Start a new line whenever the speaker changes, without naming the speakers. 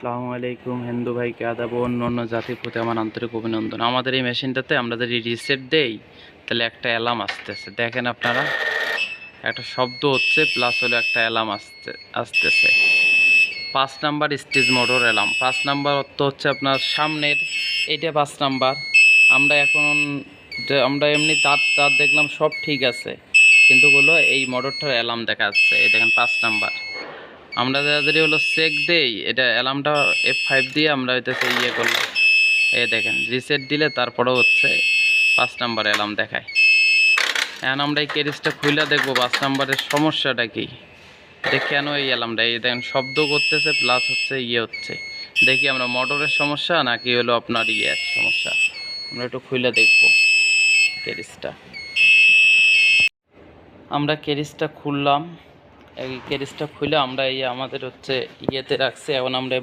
আসসালামু আলাইকুম হিন্দু ভাইকে আদাব ও অন্য অন্য জাতির প্রতি আমার আন্তরিক অভিনন্দন। আমাদের এই মেশিনটাতে আমরা যদি রিসেট দেই তাহলে একটা অ্যালার্ম আসতেছে, দেখেন আপনারা একটা শব্দ হচ্ছে প্লাস হলো একটা অ্যালার্ম আসতেছে 5 number stage motor alarm. 5 number অর্থ হচ্ছে আপনার সামনের, এইটা 5 নাম্বার। আমরা এখন আমরা এমনি তার দেখলাম সব ঠিক আছে, কিন্তু হলো এই মোটরটার অ্যালার্ম দেখা যাচ্ছে, এই দেখেন 5 নাম্বার। আমরা যদি হলো চেক দেই, এটা অ্যালার্মটা F5 দিয়ে আমরা হইতেছে ইয়ে করলাম, এই দেখেন রিসেট দিলে তারপরেও হচ্ছে 5 নাম্বার অ্যালার্ম দেখায়। এখন আমরা এই কেরিজটা খুলে দেখবো 5 নাম্বারের সমস্যাটা কি, এটা কেন এই অ্যালার্মটা এই দেখেন শব্দ করতেছে প্লাস হচ্ছে ইয়ে হচ্ছে। দেখি আমরা মোটরের সমস্যা নাকি হলো আপনার ইয়ের সমস্যা। আমরা একটু খুলে দেখবো কেরিজটা। আমরা কেরিজটা খুললাম, এই কেরিজটা খুলে আমরা এই আমাদের হচ্ছে ইয়েতে রাখছি। এখন আমরা